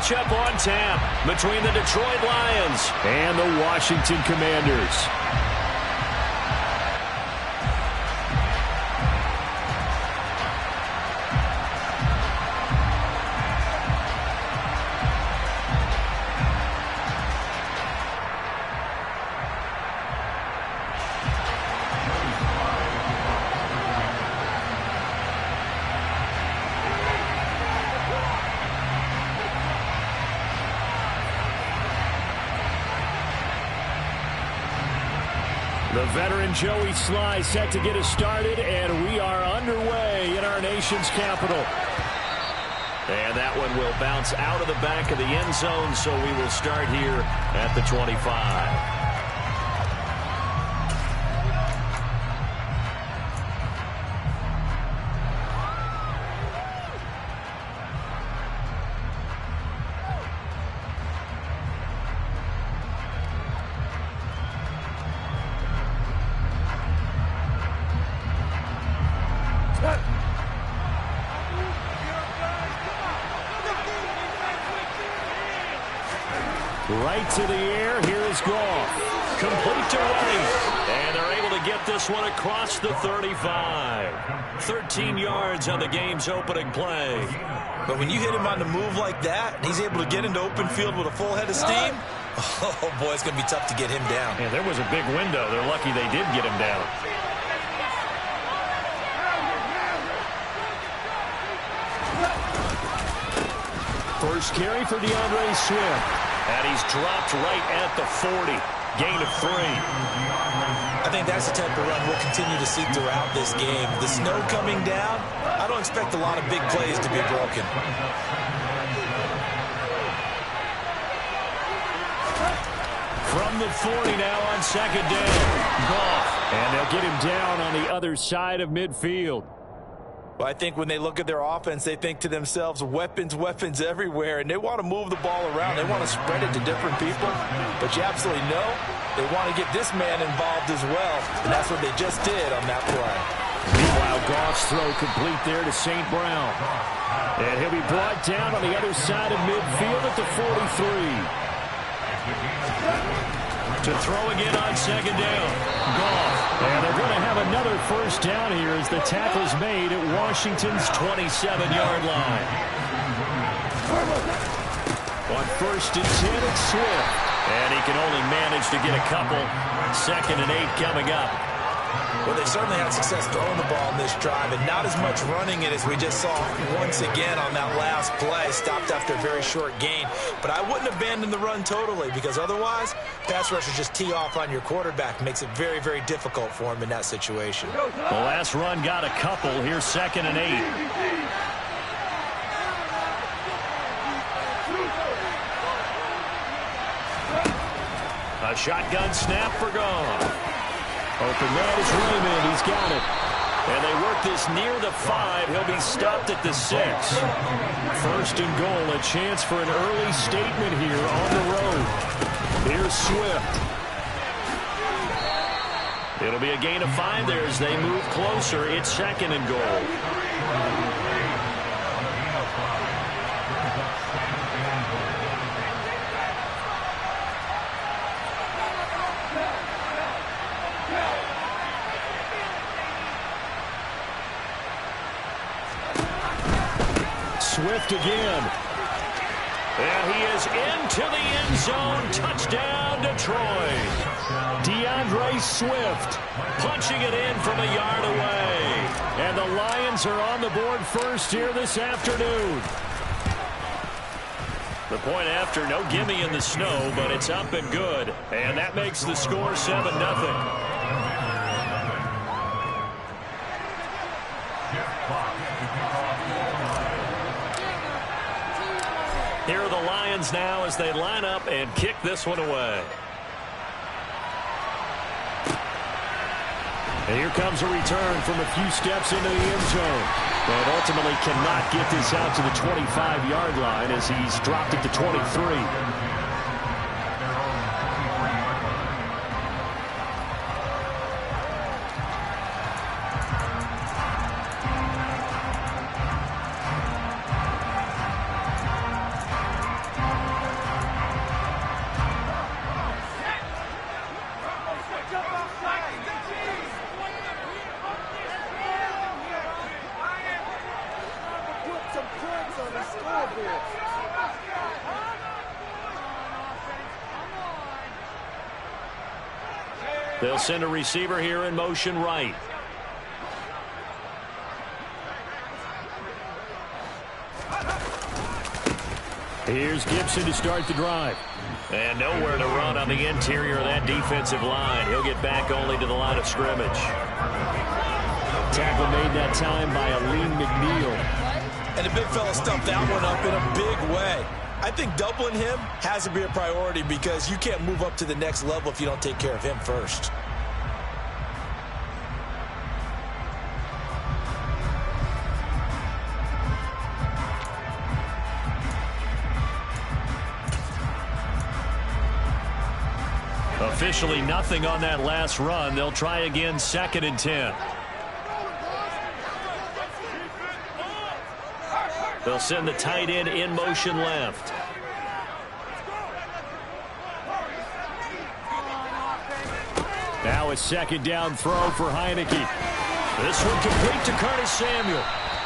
matchup on tap between the Detroit Lions and the Washington Commanders. The veteran Joey Sly set to get us started, and we are underway in our nation's capital. And that one will bounce out of the back of the end zone, so we will start here at the 25. Right to the air. Here is Goff. Complete to White. And they're able to get this one across the 35. 13 yards on the game's opening play. But when you hit him on the move like that, and he's able to get into open field with a full head of steam, oh, boy, it's going to be tough to get him down. Yeah, there was a big window. They're lucky they did get him down. First carry for DeAndre Swift. And he's dropped right at the 40. Gain of 3. I think that's the type of run we'll continue to see throughout this game. The snow coming down, I don't expect a lot of big plays to be broken. From the 40 now on second down. Goff. And they'll get him down on the other side of midfield. Well, I think when they look at their offense, they think to themselves, weapons, weapons everywhere, and they want to move the ball around. They want to spread it to different people, but you absolutely know they want to get this man involved as well, and that's what they just did on that play. Meanwhile, Goff's throw complete there to St. Brown. And he'll be brought down on the other side of midfield at the 43. To throw again on second down. Goff. And they're going to have another first down here as the tackle's made at Washington's 27-yard line. On first and 10, it's Swift. And he can only manage to get a couple. 2nd and 8 coming up. Well, they certainly had success throwing the ball in this drive, and not as much running it as we just saw once again on that last play. Stopped after a very short gain. But I wouldn't abandon the run totally, because otherwise, pass rushers just tee off on your quarterback. Makes it very, very difficult for him in that situation. The last run got a couple. Here's 2nd and 8. A shotgun snap for Goff. Open man is Raymond. He's got it. And they work this near the 5. He'll be stopped at the 6. First and goal. A chance for an early statement here on the road. Here's Swift. It'll be a gain of 5 there as they move closer. It's 2nd and goal. Swift again. And he is into the end zone. Touchdown, Detroit. DeAndre Swift punching it in from a yard away. And the Lions are on the board first here this afternoon. The point after, no gimme in the snow, but it's up and good. And that makes the score 7-0. Here are the Lions now as they line up and kick this one away. And here comes a return from a few steps into the end zone. And ultimately cannot get this out to the 25-yard line as he's dropped at the 23. They'll send a receiver here in motion right. Here's Gibson to start the drive. And nowhere to run on the interior of that defensive line. He'll get back only to the line of scrimmage. Tackle made that time by Aleem McNeil. And the big fella stumped that one up in a big way. I think doubling him has to be a priority because you can't move up to the next level if you don't take care of him first. Officially nothing on that last run. They'll try again, 2nd and 10. They'll send the tight end in motion left. Now a 2nd down throw for Heineke. This one complete to Curtis Samuel.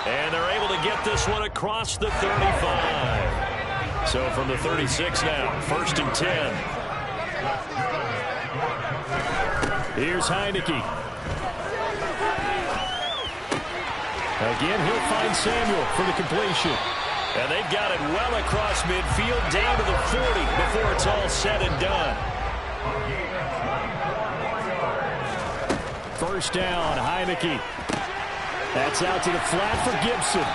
And they're able to get this one across the 35. So from the 36 now, 1st and 10. Here's Heineke. Again, he'll find Samuel for the completion. And they've got it well across midfield, down to the 40 before it's all said and done. 1st down, Heineke. That's out to the flat for Gibson.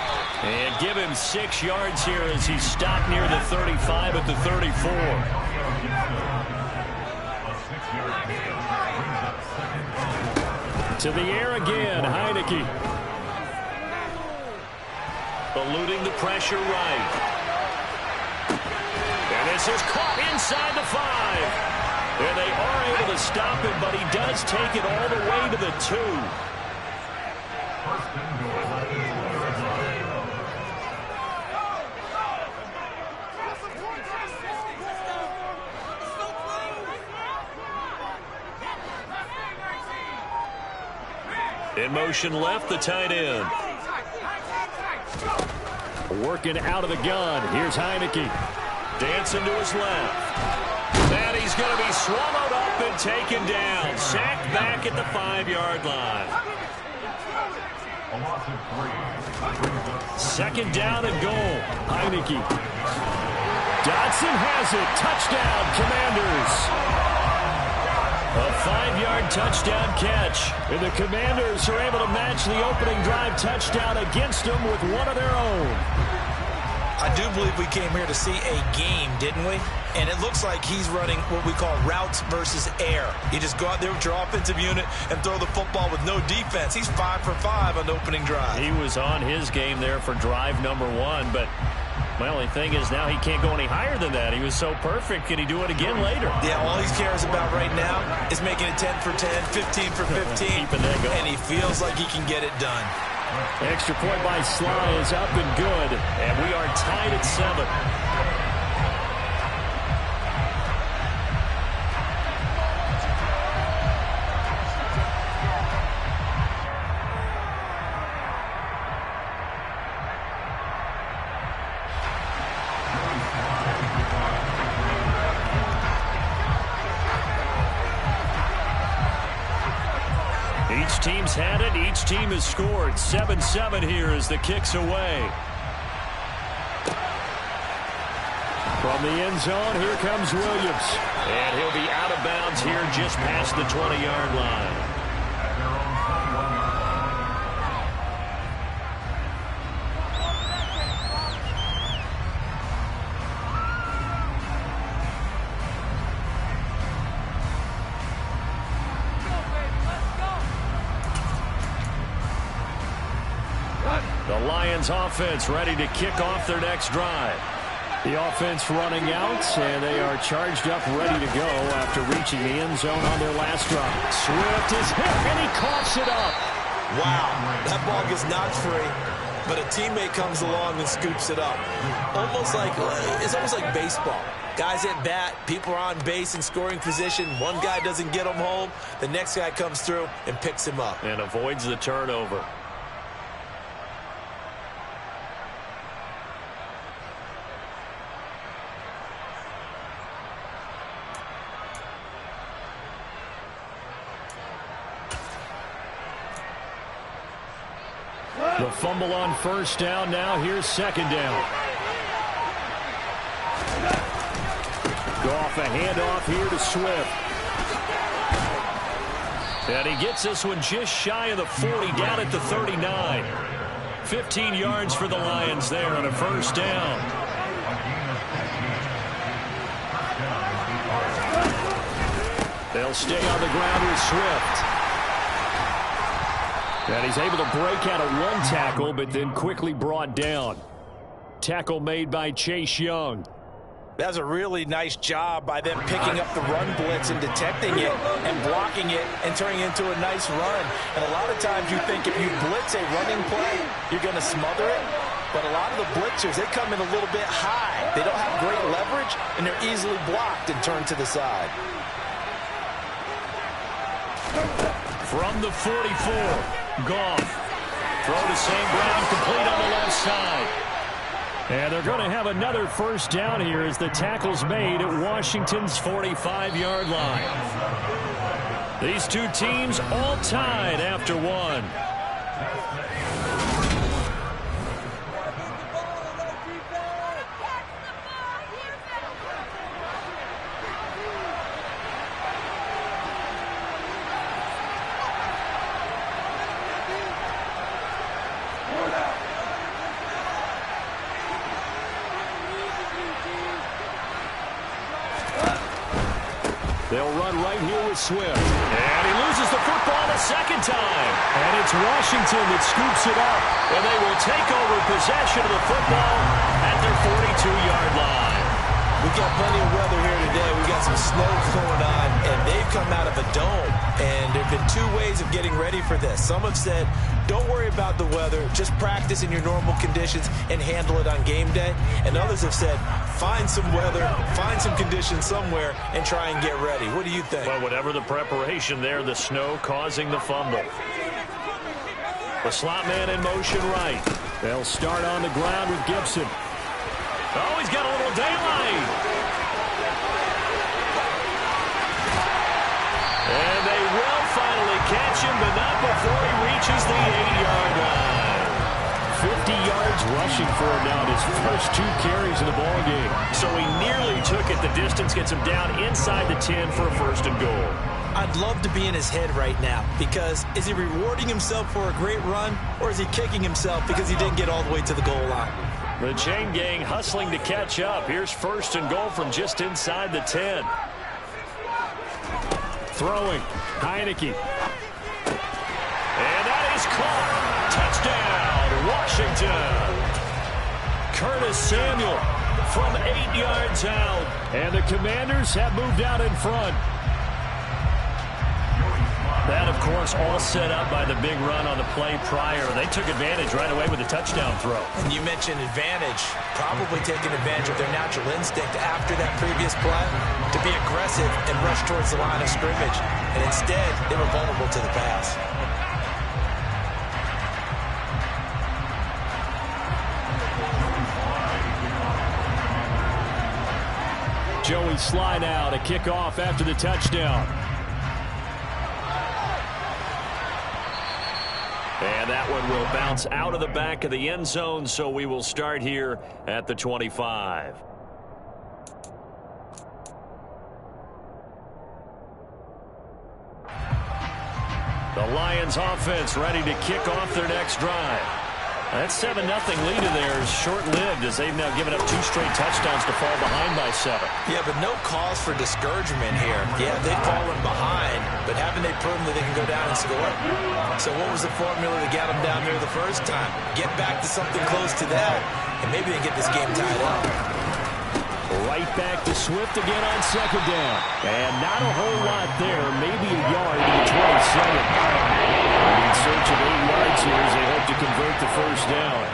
And give him 6 yards here as he stopped near the 35 at the 34. To the air again, Heineke. Eluding the pressure right. And this is caught inside the 5. And they are able to stop him, but he does take it all the way to the 2. In motion left, the tight end. Working out of the gun. Here's Heineke. Dancing to his left. And he's going to be swallowed up and taken down. Sacked back at the 5-yard line. 2nd down and goal. Heineke. Dodson has it. Touchdown, Commanders. A 5-yard touchdown catch. And the Commanders are able to match the opening drive touchdown against them with one of their own. I do believe we came here to see a game, didn't we? And it looks like he's running what we call routes versus air. You just go out there with your offensive unit and throw the football with no defense. He's 5 for 5 on the opening drive. He was on his game there for drive number 1, but my only thing is now he can't go any higher than that. He was so perfect. Can he do it again later? Yeah, all he cares about right now is making it 10 for 10, 15 for 15. Keeping that going. And he feels like he can get it done. Extra point by Sly is up and good. And we are tied at 7. Each team's had it. Each team has scored. 7-7 here as the kick's away. From the end zone, here comes Williams. And he'll be out of bounds here just past the 20-yard line. The Lions offense ready to kick off their next drive. The offense running out, and they are charged up, ready to go after reaching the end zone on their last drive. Swift is hit, and he coughs it up. Wow, that ball gets knocked free, but a teammate comes along and scoops it up. It's almost like baseball. Guys at bat, people are on base in scoring position. One guy doesn't get him home. The next guy comes through and picks him up. And avoids the turnover. The fumble on first down. Now here's second down. Goff, a handoff here to Swift. And he gets this one just shy of the 40, down at the 39. 15 yards for the Lions there on a first down. They'll stay on the ground with Swift. And he's able to break out of one tackle, but then quickly brought down. Tackle made by Chase Young. That's a really nice job by them picking up the run blitz and detecting it and blocking it and turning it into a nice run. And a lot of times you think if you blitz a running play, you're going to smother it. But a lot of the blitzers, they come in a little bit high. They don't have great leverage, and they're easily blocked and turned to the side. From the 44, Goff. Throw to St. Brown, complete on the left side. And they're going to have another first down here as the tackle's made at Washington's 45-yard line. These two teams all tied after one. They'll run right here with Swift. And he loses the football a second time. And it's Washington that scoops it up. And they will take over possession of the football at their 42-yard line. We've got plenty of weather here today. We've got some snow going on, and they've come out of a dome. And there have been two ways of getting ready for this. Some have said, don't worry about the weather. Just practice in your normal conditions and handle it on game day. And others have said, find some weather, find some conditions somewhere, and try and get ready. What do you think? Well, whatever the preparation there, the snow causing the fumble. The slot man in motion right. They'll start on the ground with Gibson. Oh, he's got a little daylight. And they will finally catch him, but not before he reaches the 8-yard line. 50 yards rushing for him now in his first 2 carries of the ball game. So he nearly took it the distance, gets him down inside the 10 for a first and goal. I'd love to be in his head right now, because is he rewarding himself for a great run, or is he kicking himself because he didn't get all the way to the goal line? The chain gang hustling to catch up. Here's first and goal from just inside the 10. Throwing. Heineke. And that is caught. Touchdown, Washington. Curtis Samuel from 8 yards out. And the Commanders have moved out in front. That, of course, all set up by the big run on the play prior. They took advantage right away with a touchdown throw. And you mentioned advantage, probably taking advantage of their natural instinct after that previous play to be aggressive and rush towards the line of scrimmage. And instead, they were vulnerable to the pass. Joey slide out, a kickoff after the touchdown. And that one will bounce out of the back of the end zone, so we will start here at the 25. The Lions offense ready to kick off their next drive. That 7-0 lead of theirs short-lived as they've now given up 2 straight touchdowns to fall behind by 7. Yeah, but no cause for discouragement here. Yeah, they've fallen behind, but haven't they proven that they can go down and score? So what was the formula that got them down there the first time? Get back to something close to that, and maybe they can get this game tied up. Right back to Swift again on second down. And not a whole lot there, maybe a yard to the 27. In search of 8 yards here as they hope to convert the first down.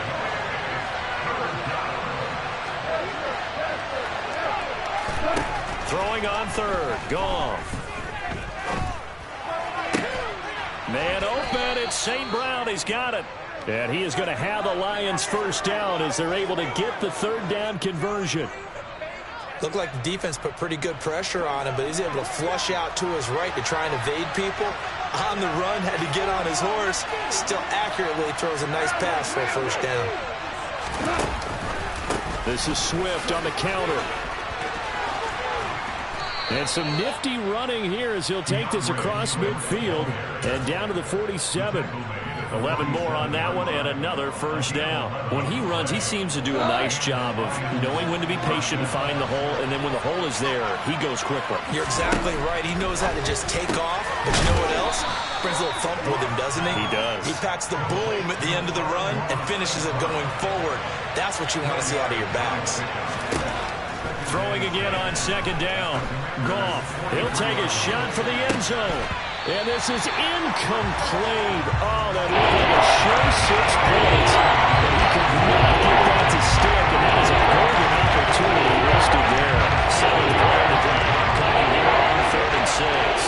Throwing on third. Goff. Man open. It's St. Brown. He's got it. And he is going to have the Lions first down as they're able to get the third down conversion. Looked like the defense put pretty good pressure on him, but he's able to flush out to his right to try and evade people. on the run, had to get on his horse. Still accurately throws a nice pass for a first down. This is Swift on the counter. And some nifty running here as he'll take this across midfield and down to the 47. 11 more on that one and another first down. When he runs, he seems to do a nice job of knowing when to be patient and find the hole, and then when the hole is there, he goes quickly. You're exactly right. He knows how to just take off, but you know what else? Brings a little thump with him, doesn't he? He does. He packs the boom at the end of the run and finishes it going forward. That's what you want to see out of your backs. Throwing again on second down. Goff, he'll take a shot for the end zone. And this is incomplete. Oh, that looked like a sure 6 points. But he could not get that to stick, and that is a golden opportunity listed there. 7th play of the drive coming here on 3rd and 6.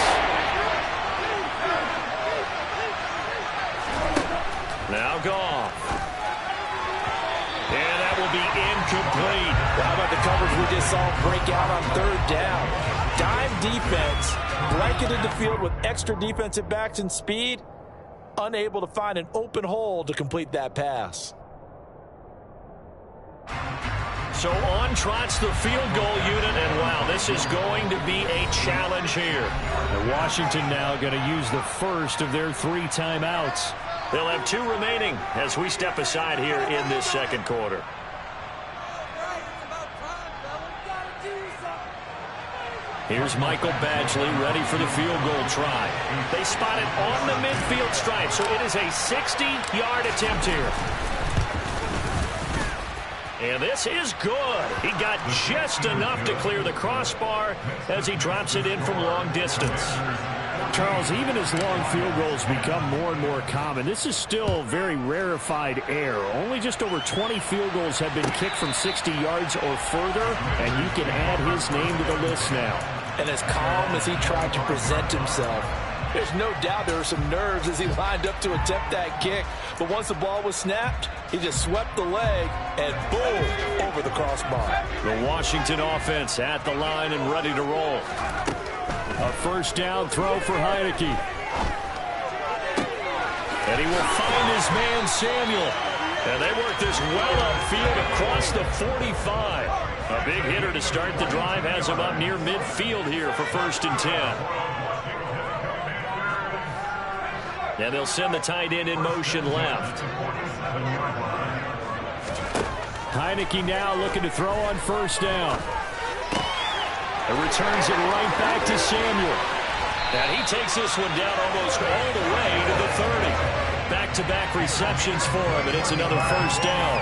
Now Goff. And that will be incomplete. How about the coverage we just saw break out on 3rd down? Dime defense, blanketed the field with extra defensive backs and speed, unable to find an open hole to complete that pass. So on trots the field goal unit, and wow, this is going to be a challenge here. And Washington now going to use the first of their 3 timeouts. They'll have 2 remaining as we step aside here in this second quarter. Here's Michael Badgley ready for the field goal try. They spot it on the midfield stripe, so it is a 60-yard attempt here. And this is good. He got just enough to clear the crossbar as he drops it in from long distance. Charles, even as long field goals become more and more common, this is still very rarefied air. Only just over 20 field goals have been kicked from 60 yards or further, and you can add his name to the list now. And as calm as he tried to present himself, there's no doubt there were some nerves as he lined up to attempt that kick. But once the ball was snapped, he just swept the leg and boom, over the crossbar. The Washington offense at the line and ready to roll. A first down throw for Heineke. And he will find his man Samuel. And they work this well upfield across the 45. A big hitter to start the drive has him up near midfield here for 1st and 10. And they'll send the tight end in motion left. Heineke now looking to throw on first down. And returns it right back to Samuel. And he takes this one down almost all the way to the 30. Back-to-back receptions for him, and it's another first down.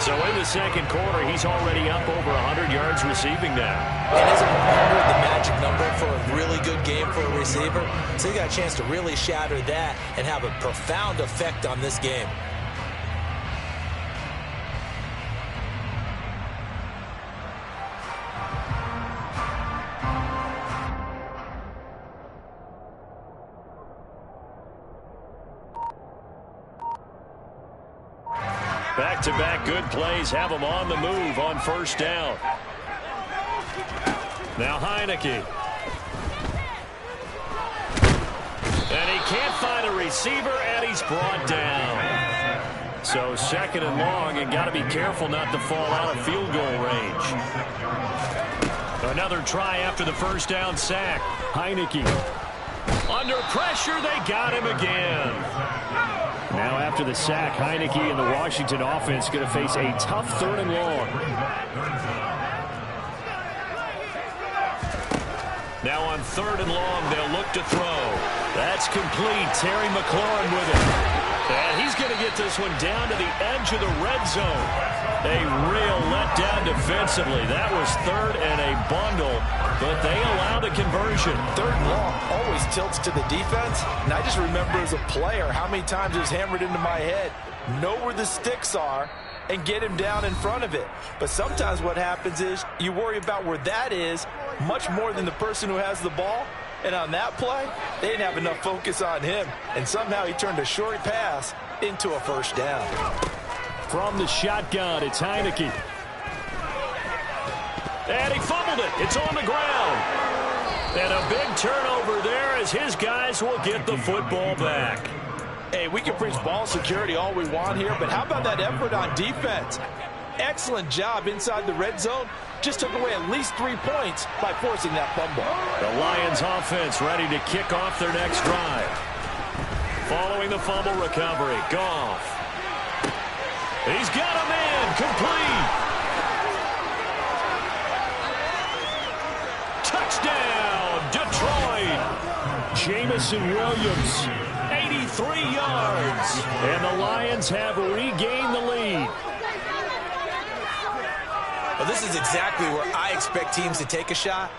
So in the second quarter, he's already up over 100 yards receiving now. And isn't 100 the magic number for a really good game for a receiver? So he got a chance to really shatter that and have a profound effect on this game. Back-to-back good plays have him on the move on first down. Now Heineke. And he can't find a receiver, and he's brought down. So 2nd and long, and got to be careful not to fall out of field goal range. Another try after the first down sack. Heineke. Under pressure, they got him again. Now after the sack, Heineke and the Washington offense going to face a tough 3rd and long. Now on 3rd and long, they'll look to throw. That's complete. Terry McLaurin with it. And he's going to get this one down to the edge of the red zone. A real letdown defensively. That was 3rd and a bundle, but they allow the conversion. 3rd and long always tilts to the defense. And I just remember as a player how many times it was hammered into my head. Know where the sticks are and get him down in front of it. But sometimes what happens is you worry about where that is much more than the person who has the ball. And on that play, they didn't have enough focus on him. And somehow he turned a short pass into a first down. From the shotgun, it's Heineke. And he fumbled it. It's on the ground. And a big turnover there as his guys will get the football back. Hey, we can preach ball security all we want here, but how about that effort on defense? Excellent job inside the red zone. Just took away at least 3 points by forcing that fumble. The Lions offense ready to kick off their next drive. Following the fumble recovery, Goff. He's got a man, complete. Touchdown, Detroit. Jamison Williams, 83 yards. And the Lions have regained the lead. Well, this is exactly where I expect teams to take a shot.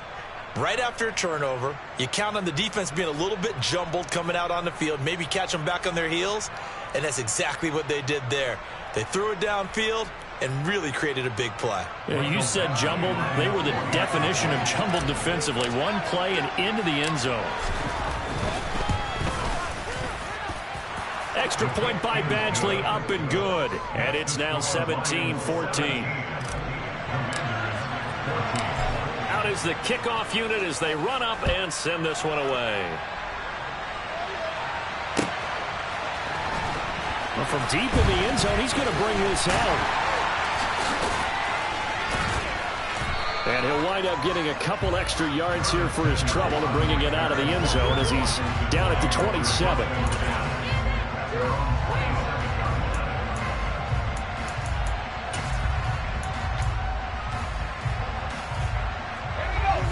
Right after a turnover, you count on the defense being a little bit jumbled coming out on the field, maybe catch them back on their heels, and that's exactly what they did there. They threw it downfield and really created a big play. Yeah, you said jumbled. They were the definition of jumbled defensively. One play and into the end zone. Extra point by Badgley, up and good. And it's now 17-14. Out is the kickoff unit as they run up and send this one away. Well, from deep in the end zone, he's going to bring this out. And he'll wind up getting a couple extra yards here for his trouble and bringing it out of the end zone as he's down at the 27.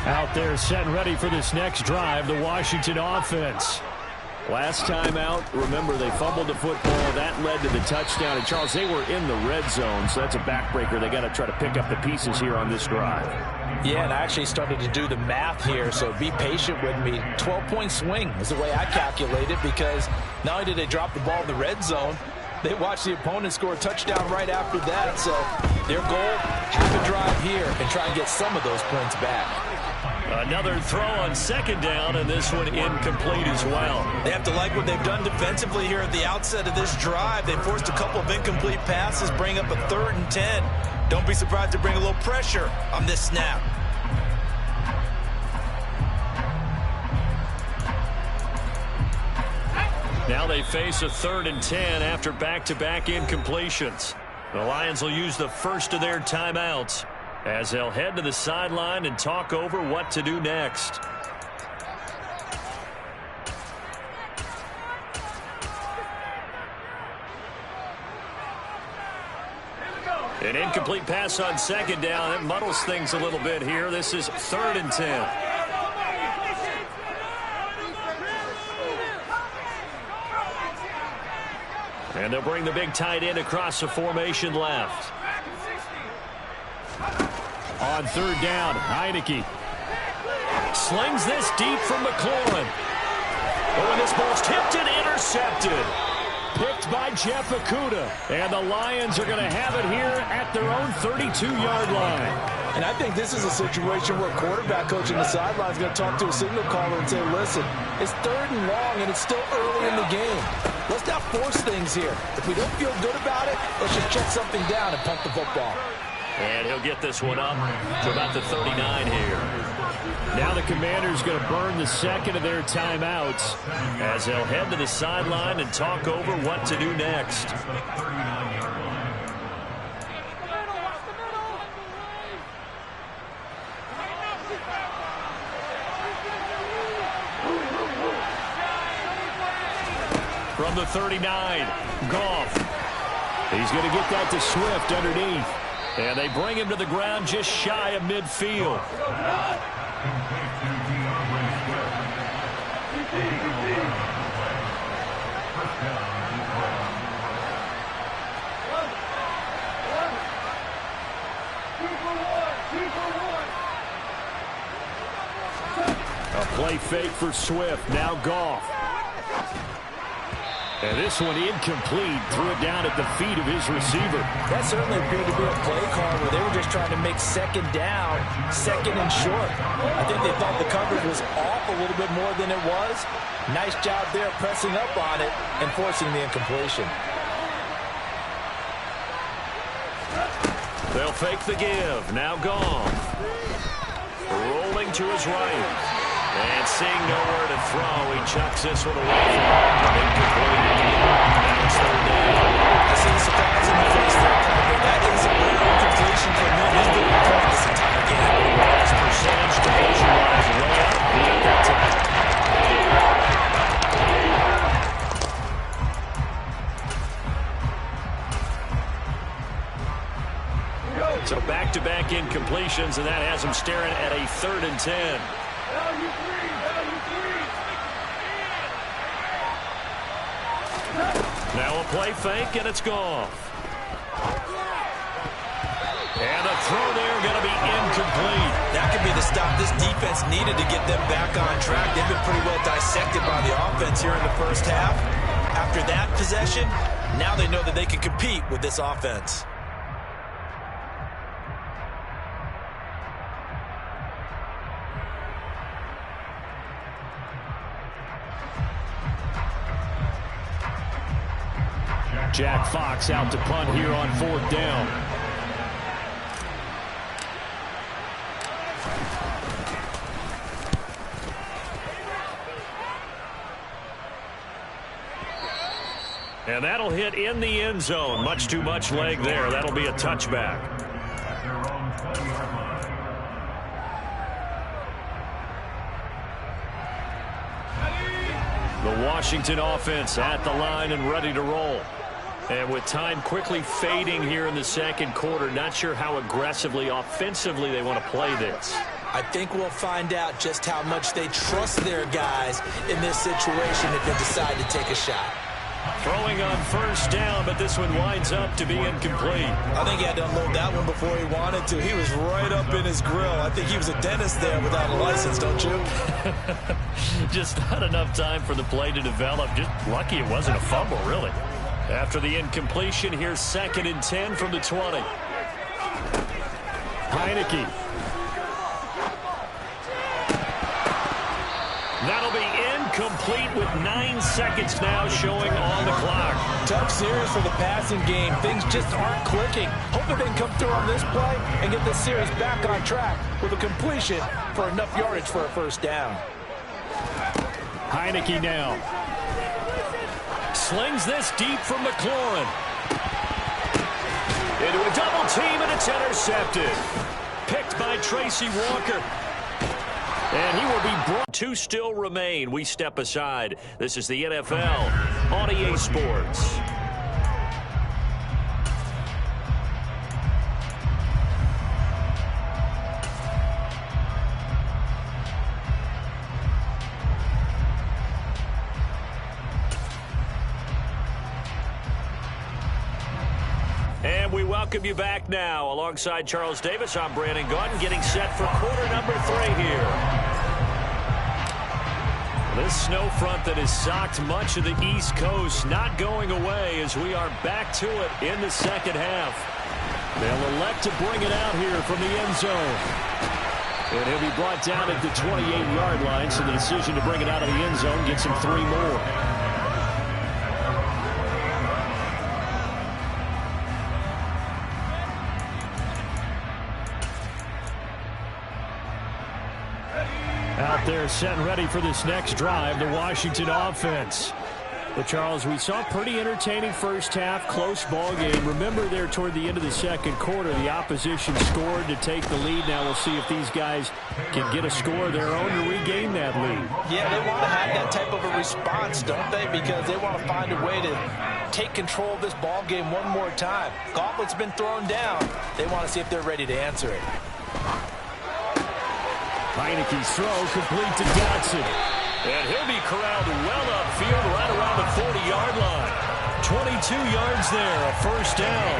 Out there set and ready for this next drive, the Washington offense. Last time out, remember, they fumbled the football. That led to the touchdown. And, Charles, they were in the red zone, so that's a backbreaker. They got to try to pick up the pieces here on this drive. Yeah, and I actually started to do the math here, so be patient with me. 12-point swing is the way I calculate it, because not only did they drop the ball in the red zone, they watched the opponent score a touchdown right after that. So their goal, have a drive here and try and get some of those points back. Another throw on second down, and this one incomplete as well. They have to like what they've done defensively here at the outset of this drive. They forced a couple of incomplete passes, bring up a 3rd and 10. Don't be surprised to bring a little pressure on this snap. Now they face a 3rd and 10 after back-to-back incompletions. The Lions will use the first of their timeouts as they'll head to the sideline and talk over what to do next. An incomplete pass on second down. It muddles things a little bit here. This is 3rd and 10. And they'll bring the big tight end across the formation left. On 3rd down, Heineke slings this deep from McLaurin. Oh, and this ball's tipped and intercepted. Picked by Jeff Okudah. And the Lions are going to have it here at their own 32-yard line. And I think this is a situation where quarterback coach on the sideline is going to talk to a signal caller and say, listen, it's 3rd and long and it's still early in the game. Let's not force things here. If we don't feel good about it, let's just check something down and punt the football. And he'll get this one up to about the 39 here. Now the Commanders going to burn the second of their timeouts as they'll head to the sideline and talk over what to do next. From the 39, Goff. He's going to get that to Swift underneath. And they bring him to the ground just shy of midfield. A play fake for Swift. Now Goff. And this one incomplete. Threw it down at the feet of his receiver. That certainly appeared to be a play call where they were just trying to make second down, second and short. I think they thought the coverage was off a little bit more than it was. Nice job there pressing up on it and forcing the incompletion. They'll fake the give. Now Goff. Rolling to his right. And seeing nowhere to throw, he chucks this one away from home. Incomplete. Now it's third down. I see the surprise in the face there, Parker. That is a rare incompletion from him. He's been playing this entire game. His percentage completion-wise way up. He got that time. So back-to-back incompletions, and that has him staring at a 3rd and 10. Now a play fake, and it's gone. And a throw there going to be incomplete. That could be the stop this defense needed to get them back on track. They've been pretty well dissected by the offense here in the first half. After that possession, now they know that they can compete with this offense. Jack Fox out to punt here on 4th down. And that'll hit in the end zone. Much too much leg there. That'll be a touchback. The Washington offense at the line and ready to roll. And with time quickly fading here in the second quarter, not sure how aggressively, offensively they want to play this. I think we'll find out just how much they trust their guys in this situation if they decide to take a shot. Throwing on 1st down, but this one winds up to be incomplete. I think he had to unload that one before he wanted to. He was right up in his grill. I think he was a dentist there without a license, don't you? Just not enough time for the play to develop. Just lucky it wasn't a fumble, really. After the incompletion, here's 2nd and 10 from the 20. Heineke. That'll be incomplete with 9 seconds now showing on the clock. Tough series for the passing game. Things just aren't clicking. Hoping they can come through on this play and get this series back on track with a completion for enough yardage for a 1st down. Heineke now. Slings this deep from McLaurin. Into a double team, and it's intercepted. Picked by Tracy Walker. And he will be brought. 2 still remain. We step aside. This is the NFL on EA Sports. And we welcome you back now. Alongside Charles Davis, I'm Brandon Gaudin, getting set for quarter number 3 here. This snow front that has socked much of the East Coast not going away as we are back to it in the second half. They'll elect to bring it out here from the end zone. And he'll be brought down at the 28-yard line, so the decision to bring it out of the end zone gets him 3 more. Out there set and ready for this next drive, the Washington offense. Well, Charles, we saw a pretty entertaining first half, close ball game. Remember there toward the end of the second quarter, the opposition scored to take the lead. Now we'll see if these guys can get a score of their own to regain that lead. Yeah, they want to have that type of a response, don't they? Because they want to find a way to take control of this ball game one more time. Gauntlet's been thrown down. They want to see if they're ready to answer it. Heineke's throw complete to Dotson. And he'll be corralled well upfield right around the 40-yard line. 22 yards there, a 1st down.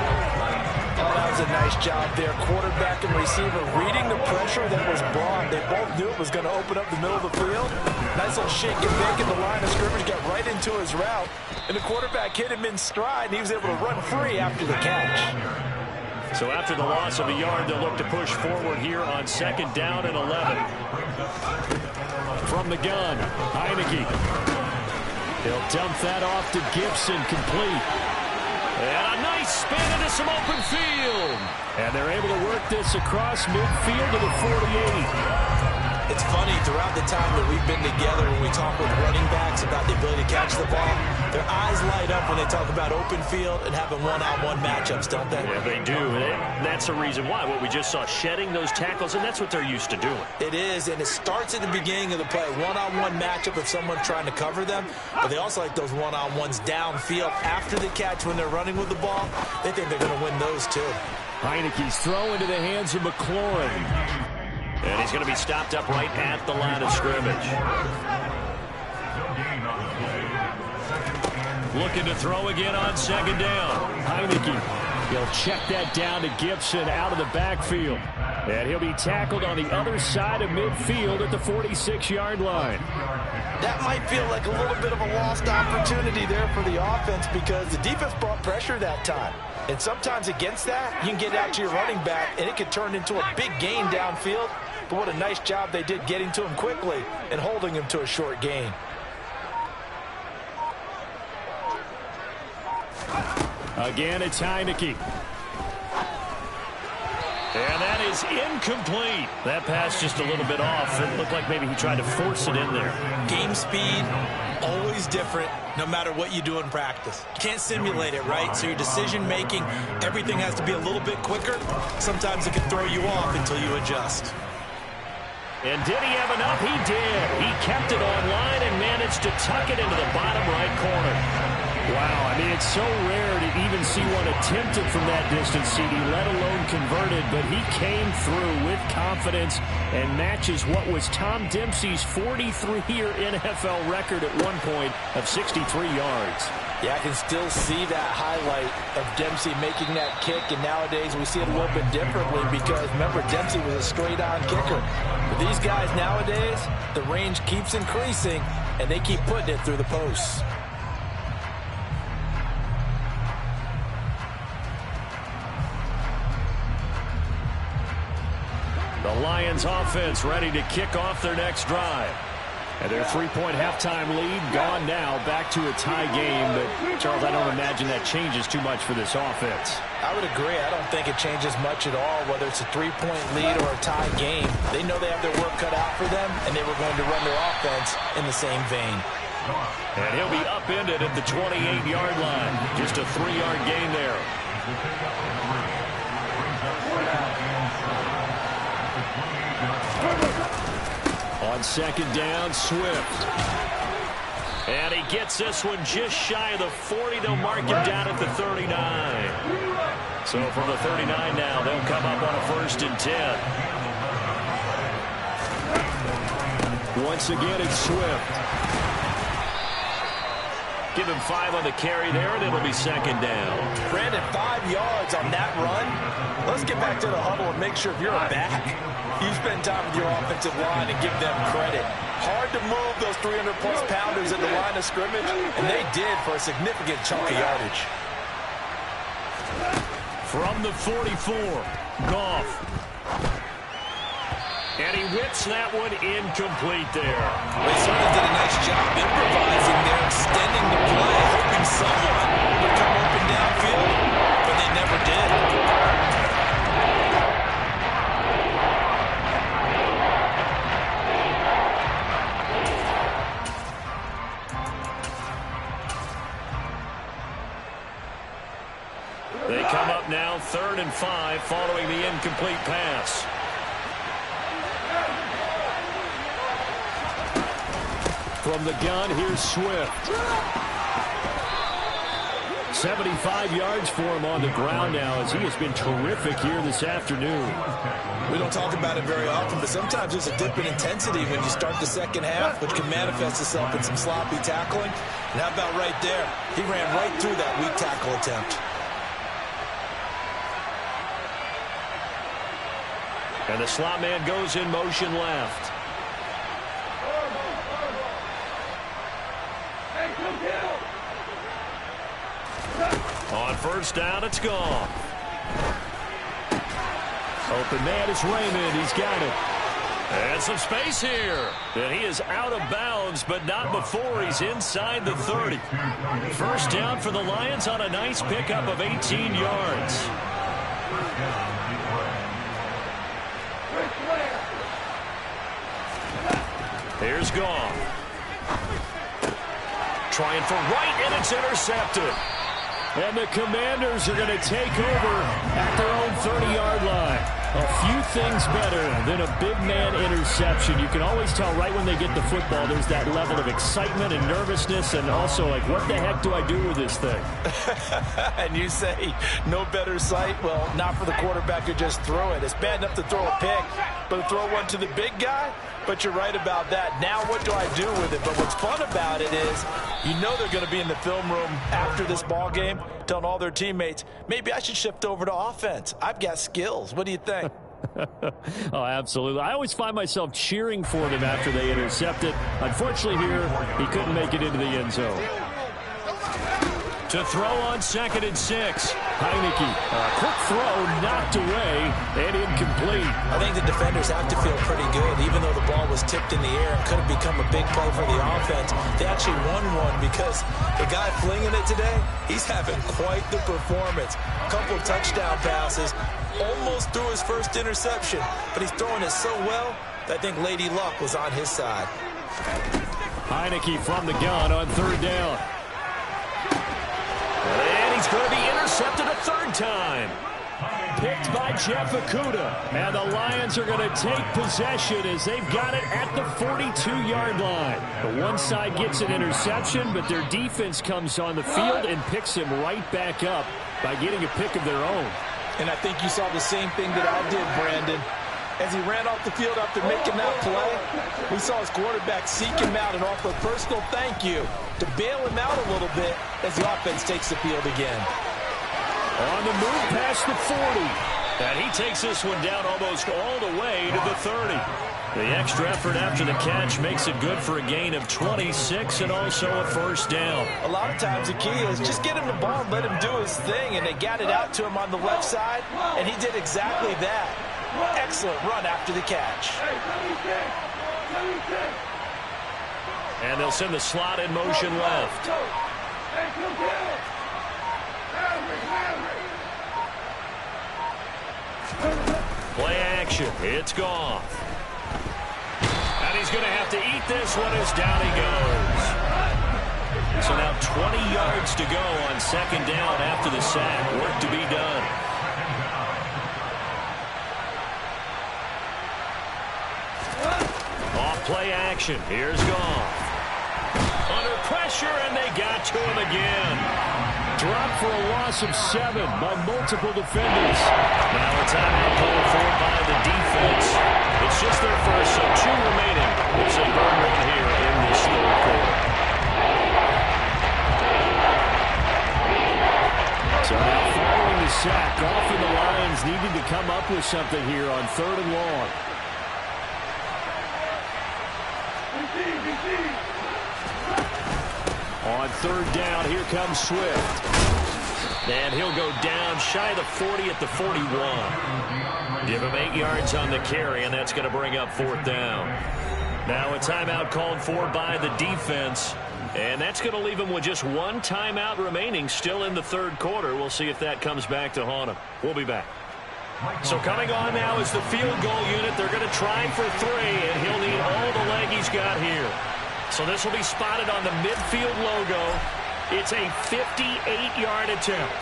Oh, that was a nice job there. Quarterback and receiver reading the pressure that was brought. They both knew it was going to open up the middle of the field. Nice little shake and bake in the line of scrimmage, got right into his route. And the quarterback hit him in stride, and he was able to run free after the catch. So after the loss of a yard, they'll look to push forward here on 2nd down and 11. From the gun, Heineke. He'll dump that off to Gibson, complete. And a nice spin into some open field. And they're able to work this across midfield to the 48. it's funny, throughout the time that we've been together, when we talk with running backs about the ability to catch the ball, their eyes light up when they talk about open field and having one-on-one matchups, don't they? Yeah, they do. And that's the reason why. What we just saw, shedding those tackles, and that's what they're used to doing. It is, and it starts at the beginning of the play. One-on-one matchup if someone's trying to cover them, but they also like those one-on-ones downfield after the catch when they're running with the ball. They think they're going to win those, too. Heineke's throw into the hands of McLaurin. And he's going to be stopped up right at the line of scrimmage. Looking to throw again on second down. Heineke, he'll check that down to Gibson out of the backfield. And he'll be tackled on the other side of midfield at the 46-yard line. That might feel like a little bit of a lost opportunity there for the offense because the defense brought pressure that time. And sometimes against that, you can get out to your running back, and it could turn into a big gain downfield. But what a nice job they did getting to him quickly and holding him to a short gain. Again, it's Heineke. And that is incomplete. That pass just a little bit off. It looked like maybe he tried to force it in there. Game speed, always different, no matter what you do in practice. You can't simulate it, right? So your decision-making, everything has to be a little bit quicker. Sometimes it can throw you off until you adjust. And did he have enough? He did. He kept it online and managed to tuck it into the bottom right corner. Wow, I mean, it's so rare to even see one attempted from that distance, CD, let alone converted, but he came through with confidence and matches what was Tom Dempsey's 43-year NFL record at one point of 63 yards. Yeah, I can still see that highlight of Dempsey making that kick, and nowadays we see it a little bit differently because, remember, Dempsey was a straight-on kicker. But these guys nowadays, the range keeps increasing, and they keep putting it through the posts. The Lions offense ready to kick off their next drive. And their three-point halftime lead gone now, back to a tie game. But, Charles, I don't imagine that changes too much for this offense. I would agree. I don't think it changes much at all, whether it's a three-point lead or a tie game. They know they have their work cut out for them, and they were going to run their offense in the same vein. And he'll be upended at the 28-yard line. Just a 3-yard gain there. On second down, Swift. And he gets this one just shy of the 40. They'll mark him down at the 39. So from the 39 now, they'll come up on a 1st and 10. Once again, it's Swift. Give him 5 on the carry there, and it'll be second down. Brandon, 5 yards on that run. Let's get back to the huddle and make sure if you're a back, you spend time with your offensive line and give them credit. Hard to move those 300-plus pounders at the line of scrimmage, and they did for a significant chunk of yardage. From the 44, Goff. And he whips that one incomplete there. They certainly did a nice job improvising there, extending the play, hoping someone would come open downfield, but they never did. They come up now 3rd and 5 following the incomplete pass. From the gun, here's Swift. 75 yards for him on the ground now as he has been terrific here this afternoon. We don't talk about it very often, but sometimes there's a dip in intensity when you start the second half, which can manifest itself in some sloppy tackling. And how about right there? He ran right through that weak tackle attempt. And the slot man goes in motion left. On 1st down, it's gone. Open man is Raymond. He's got it. And some space here. And he is out of bounds, but not before he's inside the 30. 1st down for the Lions on a nice pickup of 18 yards. Here's Goff. Trying for right, and it's intercepted. And the Commanders are going to take over at their own 30-yard line. A few things better than a big man interception. You can always tell right when they get the football, there's that level of excitement and nervousness, and also like, what the heck do I do with this thing? And you say no better sight? Well, not for the quarterback who just threw it. It's bad enough to throw a pick, but to throw one to the big guy? But you're right about that. Now what do I do with it? But what's fun about it is you know they're going to be in the film room after this ball game telling all their teammates, maybe I should shift over to offense. I've got skills. What do you think? Oh, absolutely. I always find myself cheering for them after they intercept it. Unfortunately here, he couldn't make it into the end zone. To throw on 2nd and 6. Heineke, a quick throw, knocked away, and incomplete. I think the defenders have to feel pretty good, even though the ball was tipped in the air and could have become a big play for the offense. They actually won one because the guy flinging it today, he's having quite the performance. A couple of touchdown passes, almost threw his first interception, but he's throwing it so well that I think Lady Luck was on his side. Heineke from the gun on 3rd down. And he's going to be intercepted a 3rd time. Picked by Jeff Okudah. And the Lions are going to take possession as they've got it at the 42-yard line. The one side gets an interception, but their defense comes on the field and picks him right back up by getting a pick of their own. And I think you saw the same thing that I did, Brandon. As he ran off the field after making that play, we saw his quarterback seek him out and offer a personal thank you to bail him out a little bit as the offense takes the field again. On the move past the 40. And he takes this one down almost all the way to the 30. The extra effort after the catch makes it good for a gain of 26 and also a 1st down. A lot of times the key is just get him the ball and let him do his thing, and they got it out to him on the left side, and he did exactly that. Excellent run after the catch. And they'll send the slot in motion left. Play action. It's gone. And he's going to have to eat this one as down he goes. So now 20 yards to go on 2nd down after the sack. Work to be done. Off play action. Here's Goff. Under pressure, and they got to him again. Dropped for a loss of 7 by multiple defenders. Now a timeout called for by the defense. It's just their first, so 2 remaining. As they burn one here in this 3rd quarter. So now following the sack, Goff and the Lions needing to come up with something here on 3rd and long. On 3rd down, here comes Swift. And he'll go down shy of the 40 at the 41. Give him 8 yards on the carry, and that's going to bring up 4th down. Now a timeout called for by the defense. And that's going to leave him with just 1 timeout remaining still in the 3rd quarter. We'll see if that comes back to haunt him. We'll be back. So coming on now is the field goal unit. They're going to try for 3, and he'll need all the leg he's got here. So this will be spotted on the midfield logo. It's a 58-yard attempt.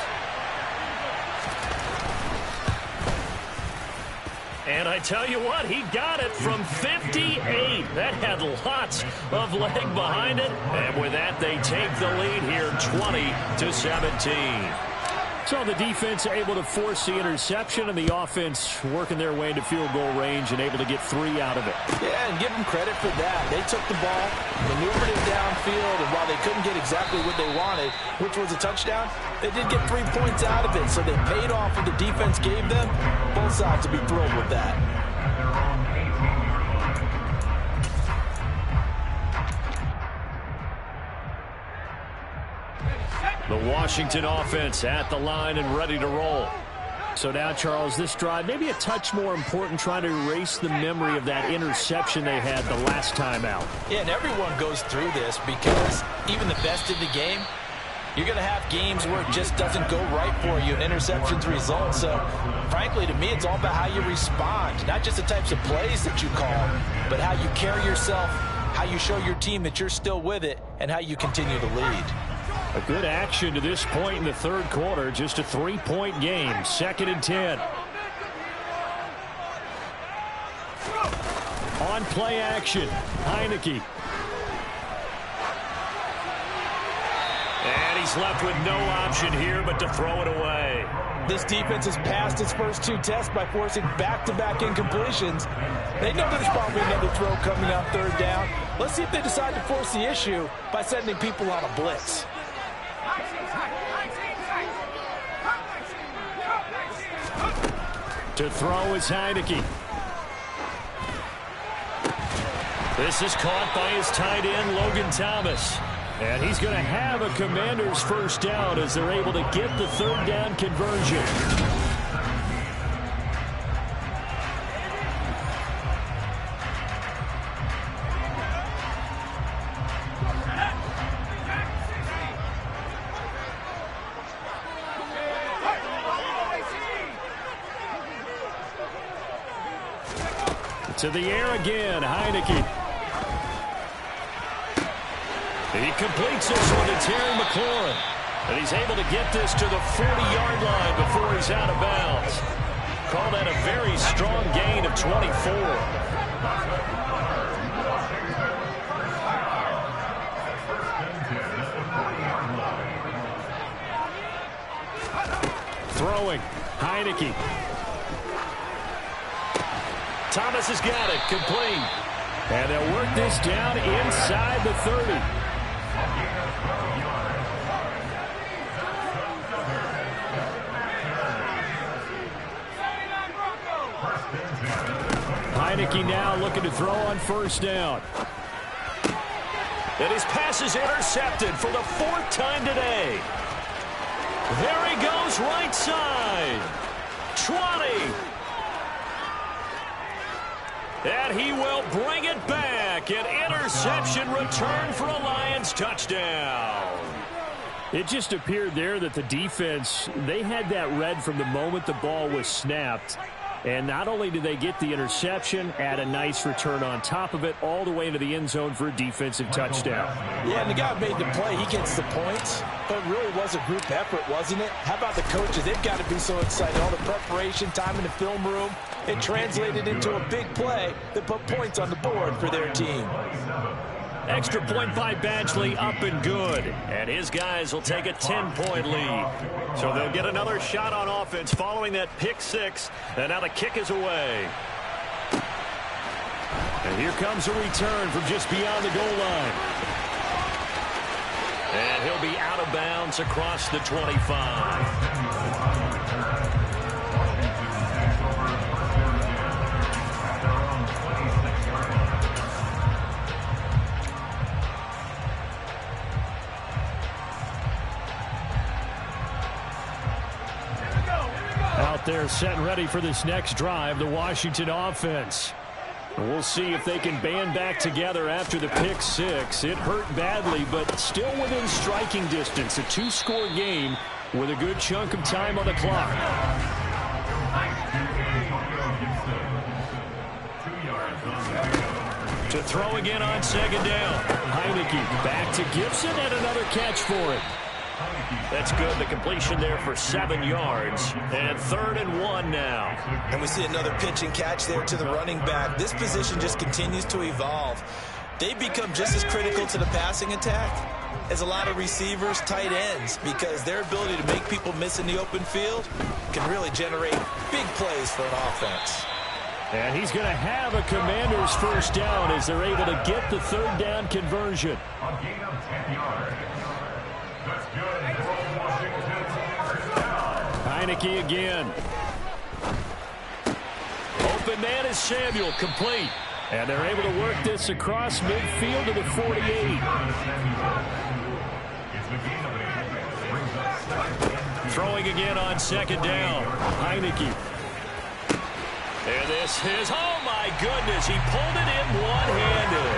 And I tell you what, he got it from 58. That had lots of leg behind it. And with that, they take the lead here 20-17. So the defense able to force the interception, and the offense working their way into field goal range and able to get 3 out of it. Yeah, and give them credit for that. They took the ball, maneuvered it downfield, and while they couldn't get exactly what they wanted, which was a touchdown, they did get 3 points out of it. So they paid off what the defense gave them. Both sides will be thrilled with that. The Washington offense at the line and ready to roll. So now, Charles, this drive maybe a touch more important, trying to erase the memory of that interception they had the last time out. Yeah, and everyone goes through this because even the best in the game, you're going to have games where it just doesn't go right for you, and interceptions result. So, frankly, to me, it's all about how you respond, not just the types of plays that you call, but how you carry yourself, how you show your team that you're still with it, and how you continue to lead. A good action to this point in the third quarter. Just a 3-point game. 2nd and 10. On play action, Heineke. And he's left with no option here but to throw it away. This defense has passed its first 2 tests by forcing back-to-back incompletions. They know there's probably another throw coming on 3rd down. Let's see if they decide to force the issue by sending people on a blitz. To throw is Heineke. This is caught by his tight end, Logan Thomas. And he's going to have a Commanders first down as they're able to get the 3rd down conversion. To the air again, Heineke. He completes this one to Terry McLaurin. And he's able to get this to the 40-yard line before he's out of bounds. Call that a very strong gain of 24. Throwing, Heineke. Thomas has got it, complete. And they'll work this down inside the 30. Heineke now looking to throw on first down. And his pass is intercepted for the 4th time today. There he goes, right side. 20. And he will bring it back. An interception return for a Lions touchdown. It just appeared there that the defense, they had that read from the moment the ball was snapped. And not only did they get the interception, add a nice return on top of it, all the way into the end zone for a defensive touchdown. Yeah, and the guy who made the play, he gets the points. But it really was a group effort, wasn't it? How about the coaches? They've got to be so excited. All the preparation, time in the film room, it translated into a big play that put points on the board for their team. Extra point by Badgley, up and good. And his guys will take a 10-point lead. So they'll get another shot on offense following that pick 6. And now the kick is away. And here comes a return from just beyond the goal line. And he'll be out of bounds across the 25. Out there set and ready for this next drive, the Washington offense. We'll see if they can band back together after the pick 6. It hurt badly, but still within striking distance. A 2-score game with a good chunk of time on the clock. To throw again on 2nd down. Heineke back to Gibson and another catch for him. That's good. The completion there for 7 yards. And 3rd and 1 now. And we see another pitch and catch there to the running back. This position just continues to evolve. They become just as critical to the passing attack as a lot of receivers, tight ends, because their ability to make people miss in the open field can really generate big plays for an offense. And he's going to have a Commanders first down as they're able to get the 3rd down conversion. A gain of 10 yards. That's good. Heineke again. Open man is Samuel, complete. And they're able to work this across midfield to the 48. Throwing again on 2nd down. Heineke. And this is, oh my goodness, he pulled it in one-handed.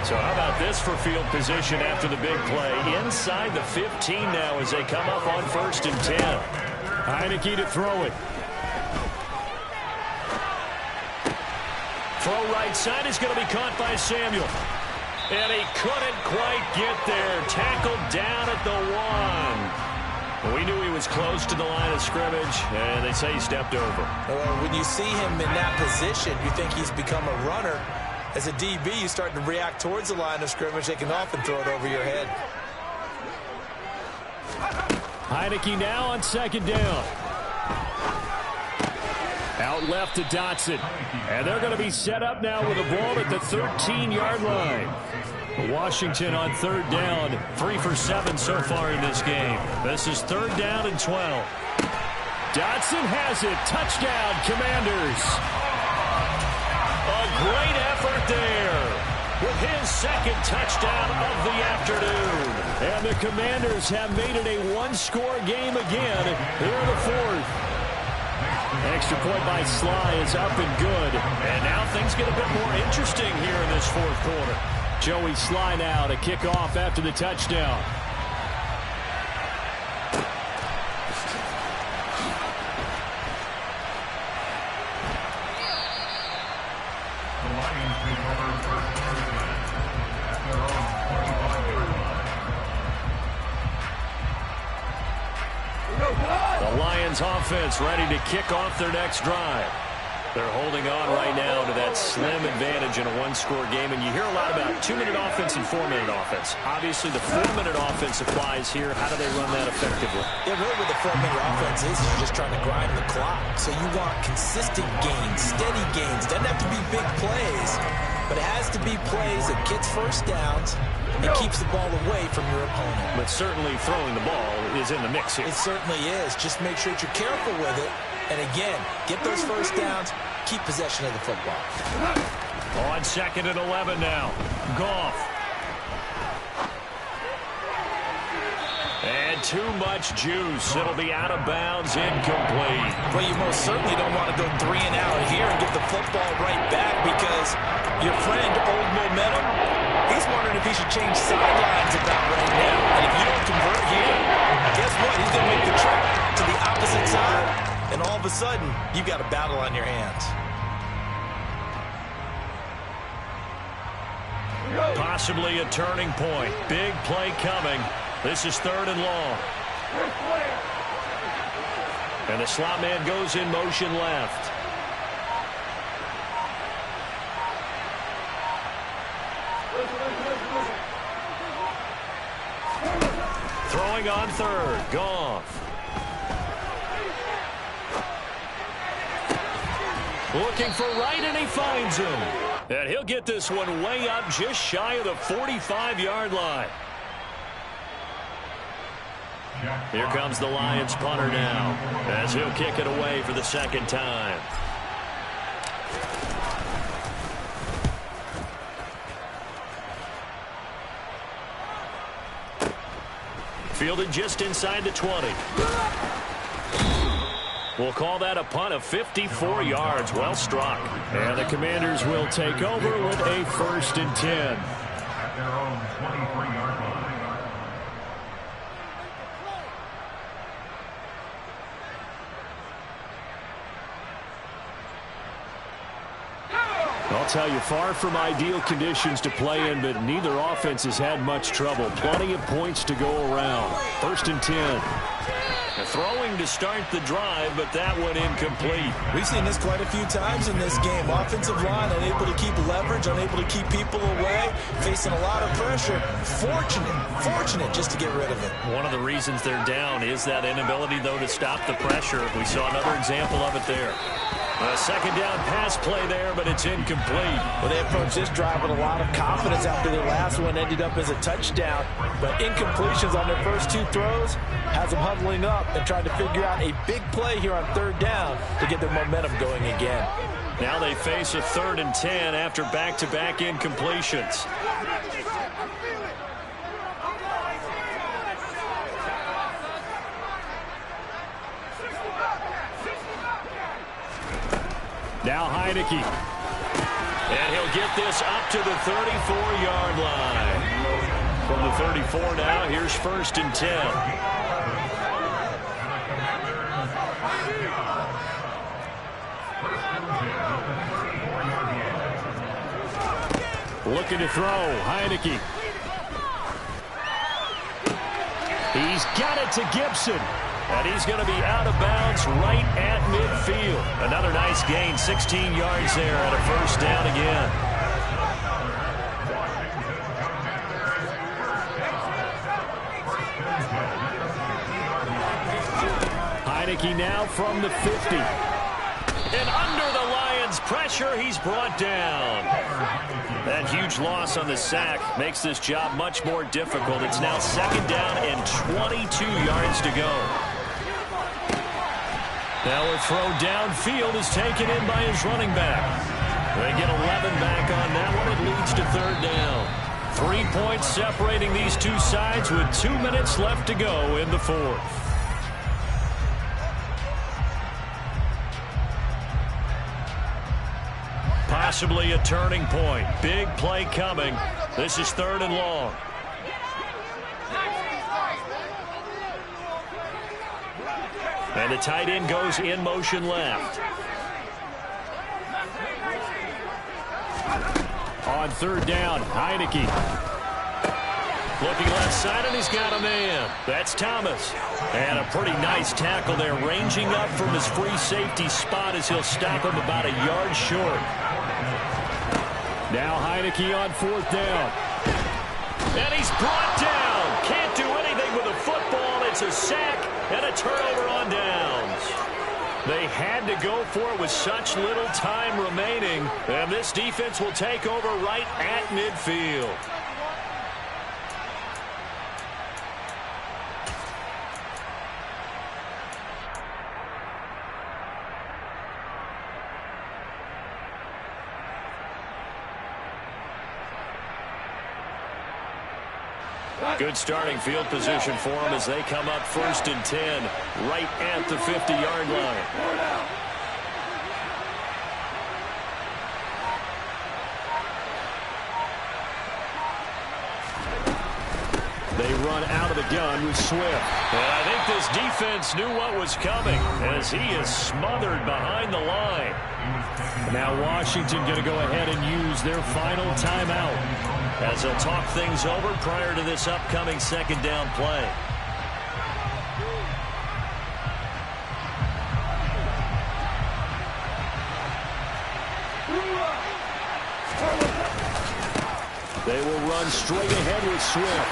So how about this for field position after the big play? Inside the 15 now as they come up on 1st and 10. Heineke to throw it. Throw throw right side is going to be caught by Samuel. And he couldn't quite get there. Tackled down at the 1. We knew he was close to the line of scrimmage, and they say he stepped over. When you see him in that position, you think he's become a runner. As a DB, you start to react towards the line of scrimmage. They can often throw it over your head. Heineke now on second down. Out left to Dotson. And they're going to be set up now with a ball at the 13-yard line. Washington on third down, 3 for 7 so far in this game. This is third down and 12. Dotson has it. Touchdown, Commanders. A great effort there with his second touchdown of the afternoon. And the Commanders have made it a one-score game again here in the fourth. Extra point by Sly is up and good. And now things get a bit more interesting here in this fourth quarter. Joey Sly now to kick off after the touchdown. The Lions take over first and 10 at their own 25-yard line. The Lions offense ready to kick off their next drive. They're holding on right now to that slim advantage in a one-score game, and you hear a lot about 2-minute offense and 4-minute offense. Obviously, the 4-minute offense applies here. How do they run that effectively? Yeah, really what the 4-minute offense is you're just trying to grind the clock. So you want consistent gains, steady gains. Doesn't have to be big plays, but it has to be plays that gets first downs and keeps the ball away from your opponent. But certainly throwing the ball is in the mix here. It certainly is. Just make sure that you're careful with it. And again, get those first downs, keep possession of the football. On second and 11 now. Goff. And too much juice. It'll be out of bounds, incomplete. Well, you most certainly don't want to go 3 and out here and get the football right back because your friend, Old Momentum, he's wondering if he should change sidelines about right now. And if you don't convert here, guess what? He's going to make the trip to the opposite side. And all of a sudden, you've got a battle on your hands. Possibly a turning point. Big play coming. This is third and long. And the slot man goes in motion left. Throwing on third. Goff. Looking for right, and he finds him. And he'll get this one way up just shy of the 45-yard line. Here comes the Lions punter now as he'll kick it away for the second time. Fielded just inside the 20. We'll call that a punt of 54 yards. Well struck. And the Commanders will take over with a 1st and 10. At their own 23-yard line. I'll tell you, far from ideal conditions to play in, but neither offense has had much trouble. Plenty of points to go around. 1st and 10. Throwing to start the drive, but that one incomplete. We've seen this quite a few times in this game. Offensive line unable to keep leverage, unable to keep people away, facing a lot of pressure. Fortunate just to get rid of it. One of the reasons they're down is that inability, though, to stop the pressure. We saw another example of it there. A second down pass play there, but it's incomplete. Well, they approached this drive with a lot of confidence after their last one ended up as a touchdown. But incompletions on their first 2 throws has them huddling up and trying to figure out a big play here on third down to get their momentum going again. Now they face a 3rd and 10 after back-to-back incompletions. Now Heineke. And he'll get this up to the 34-yard line. From the 34 now, here's 1st and 10. Looking to throw. Heineke. He's got it to Gibson. And he's going to be out of bounds right at midfield. Another nice gain, 16 yards there and a first down again. Heineke now from the 50. And under the Lions' pressure, he's brought down. That huge loss on the sack makes this job much more difficult. It's now second down and 22 yards to go. Now a throw downfield is taken in by his running back. They get 11 back on that one. It leads to third down. 3 points separating these two sides with 2 minutes left to go in the fourth. Possibly a turning point. Big play coming. This is third and long. And the tight end goes in motion left. On third down, Heineke. Looking left side, and he's got a man. That's Thomas. And a pretty nice tackle there, ranging up from his free safety spot as he'll stop him about a yard short. Now Heineke on fourth down. And he's brought down. Can't do anything with a football. It's a sack and a turnover on downs. They had to go for it with such little time remaining. And this defense will take over right at midfield. Good starting field position for them as they come up first and 10 right at the 50-yard line. They run out of the gun with Swift. And I think this defense knew what was coming as he is smothered behind the line. Now Washington going to go ahead and use their final timeout as they'll talk things over prior to this upcoming second down play. They will run straight ahead with Swift.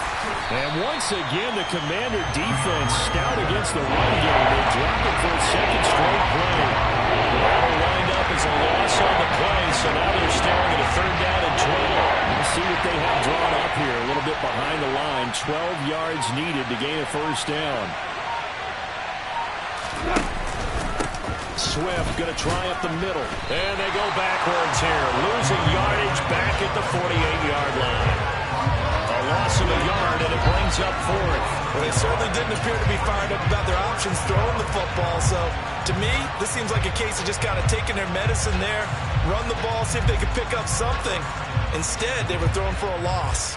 And once again, the Commander defense stout against the run game. They drop it for a second straight play. That'll wind up as a loss on the play, so now they're staring at a third down and 12. Let's see what they have drawn up here. A little bit behind the line. 12 yards needed to gain a first down. Swift going to try up the middle. And they go backwards here. Losing yardage back at the 48-yard line. A loss of a yard, and it brings up fourth. Well, they certainly didn't appear to be fired up about their options throwing the football. So, to me, this seems like a case of just kind of taking their medicine there, run the ball, see if they could pick up something. Instead, they were throwing for a loss.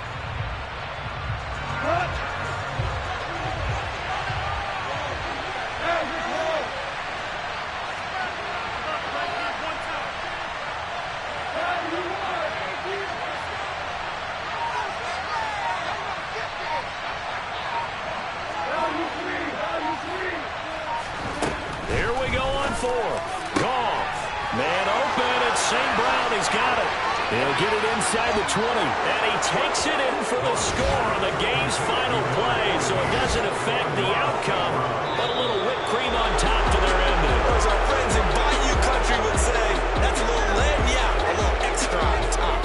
Here we go on fourth. Goff. Man open, it's St. Brown. He's got it. He'll get it inside the 20. And he takes it in for the score on the game's final play, so it doesn't affect the outcome, but a little whipped cream on top to their ending. As our friends in Bayou Country would say, that's a little a little extra on top.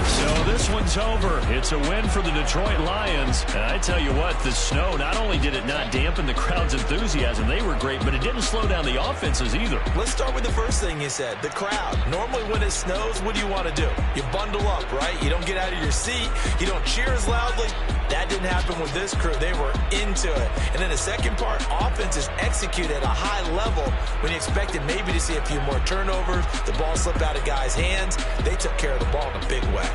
So this one's over. It's a win for the Detroit Lions. And I tell you what, the snow, not only did it not dampen the crowd's enthusiasm, they were great, but it didn't slow down the offenses either. Let's start with the first thing you said, the crowd. Normally when it snows, what do you want to do? You bundle up, right? You don't get out of your seat. You don't cheer as loudly. That didn't happen with this crew. They were into it. And then the second part, offense is executed at a high level when you expected maybe to see a few more turnovers, the ball slip out of guys' hands. They took care of the ball in a big way.